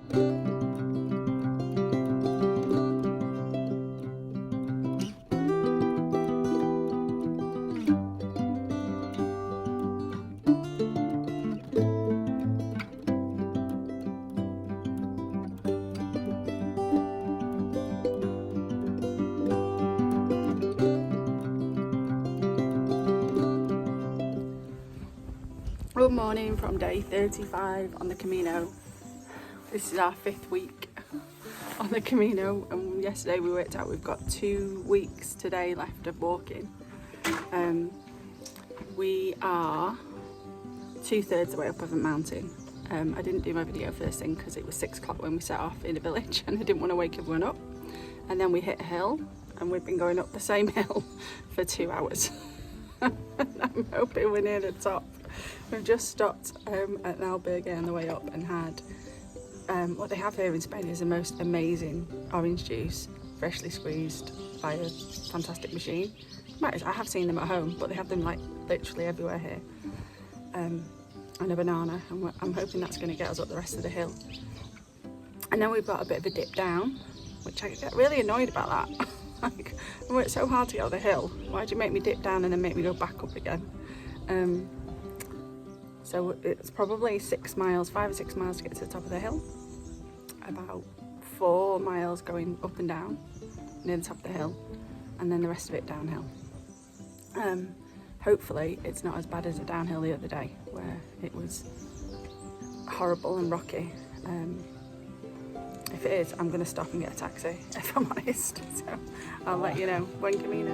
Good morning from day 35 on the Camino. This is our 5th week on the Camino, and yesterday we worked out we've got 2 weeks today left of walking. We are 2/3 the way up Pheasant Mountain. I didn't do my video first thing because it was 6 o'clock when we set off in the village and I didn't want to wake everyone up. And then we hit a hill and we've been going up the same hill for 2 hours. I'm hoping we're near the top. We've just stopped at an albergue on the way up and had what they have here in Spain is the most amazing orange juice, freshly squeezed by a fantastic machine. I have seen them at home, but they have them like literally everywhere here. And a banana, and I'm hoping that's going to get us up the rest of the hill. And then we've got a bit of a dip down, which I get really annoyed about that. Like, I worked so hard to get up the hill. Why'd you make me dip down and then make me go back up again? So it's probably 5 or 6 miles to get to the top of the hill. About 4 miles going up and down near the top of the hill, and then the rest of it downhill. Hopefully it's not as bad as the downhill the other day where it was horrible and rocky. If it is, I'm going to stop and get a taxi, if I'm honest. So I'll let you know when Camino.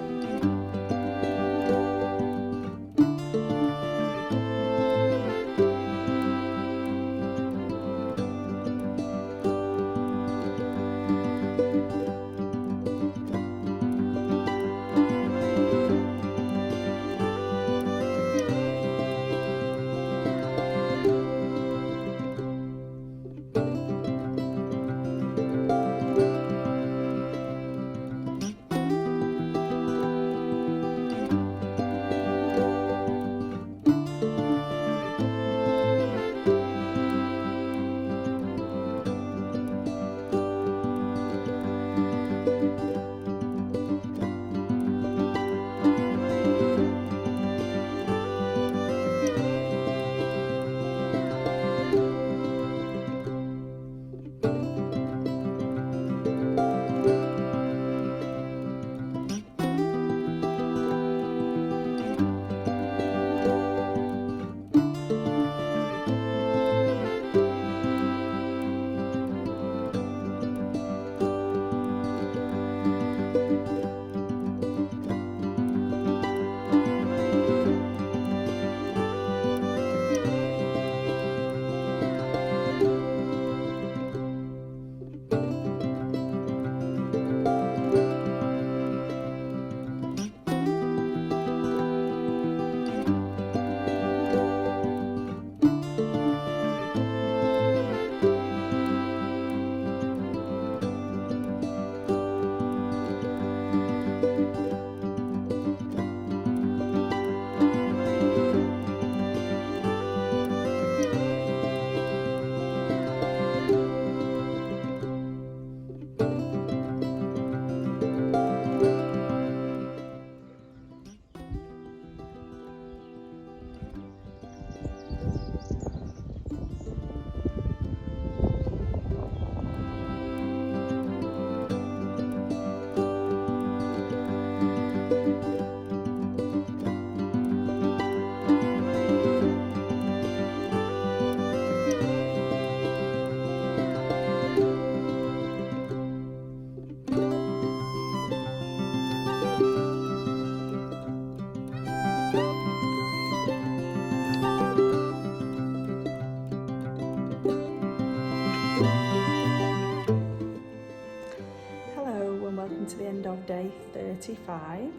To the end of day 35.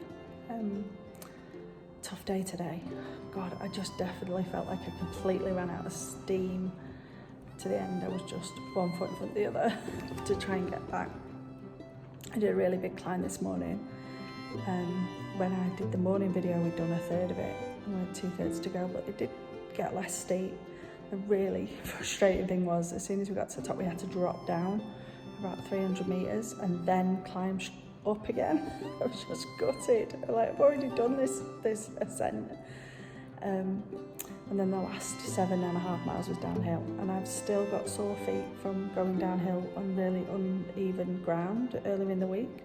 Tough day today. God, I just definitely felt like I completely ran out of steam to the end. I was just one foot in front of the other to try and get back. I did a really big climb this morning. When I did the morning video, we'd done 1/3 of it and we had 2/3 to go, but it did get less steep. The really frustrating thing was, as soon as we got to the top, we had to drop down about 300 metres and then climb up again. I was just gutted. Like, I've already done this ascent. And then the last 7.5 miles was downhill, and I've still got sore feet from going downhill on really uneven ground earlier in the week.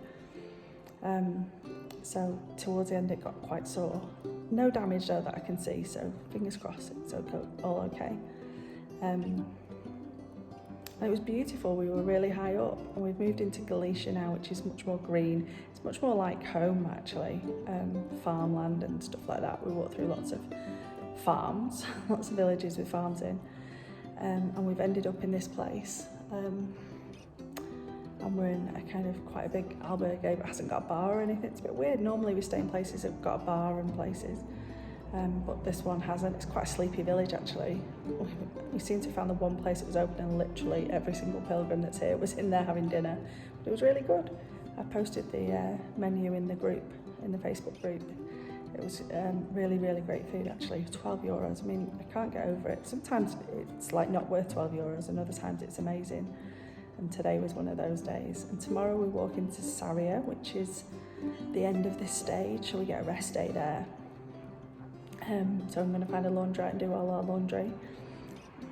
So towards the end it got quite sore. No damage though that I can see, so fingers crossed it's all okay. And it was beautiful. We were really high up, and we've moved into Galicia now, which is much more green. It's much more like home actually, farmland and stuff like that. We walked through lots of farms, lots of villages with farms in, and we've ended up in this place. And we're in a kind of quite a big albergue, but hasn't got a bar or anything. It's a bit weird. Normally we stay in places that have got a bar and places, but this one hasn't. It's quite a sleepy village actually. We seem to have found the one place that was open, and literally every single pilgrim that's here was in there having dinner. But it was really good. I posted the menu in the group, in the Facebook group. It was really, really great food actually. €12. I mean, I can't get over it. Sometimes it's like not worth €12, and other times it's amazing. And today was one of those days. And tomorrow we walk into Sarria, which is the end of this stage, so we get a rest day there. So I'm going to find a laundrette and do all our laundry,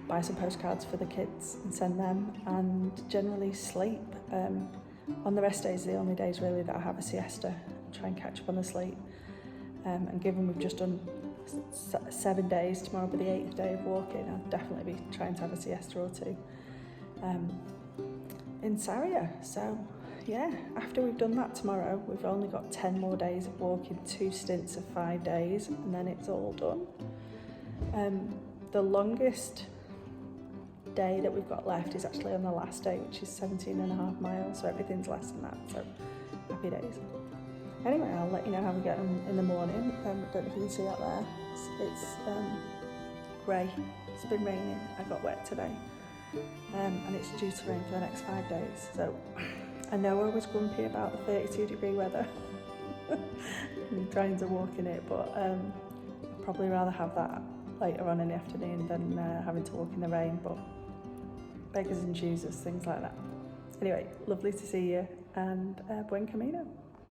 buy some postcards for the kids and send them, and generally sleep. On the rest days, the only days really that I have a siesta, try and catch up on the sleep. And given we've just done 7 days, tomorrow will be the 8th day of walking, I'll definitely be trying to have a siesta or two in Sarria. So yeah, after we've done that tomorrow, we've only got 10 more days of walking, 2 stints of 5 days, and then it's all done. The longest day that we've got left is actually on the last day, which is 17.5 miles, so everything's less than that, so happy days. Anyway, I'll let you know how we get on in the morning. I don't know if you can see that there. It's grey. It's been raining. I got wet today. And it's due to rain for the next 5 days. So I know I was grumpy about the 32-degree weather and trying to walk in it, but I'd probably rather have that later on in the afternoon than having to walk in the rain. But beggars and choosers, things like that. Anyway, lovely to see you, and buen camino.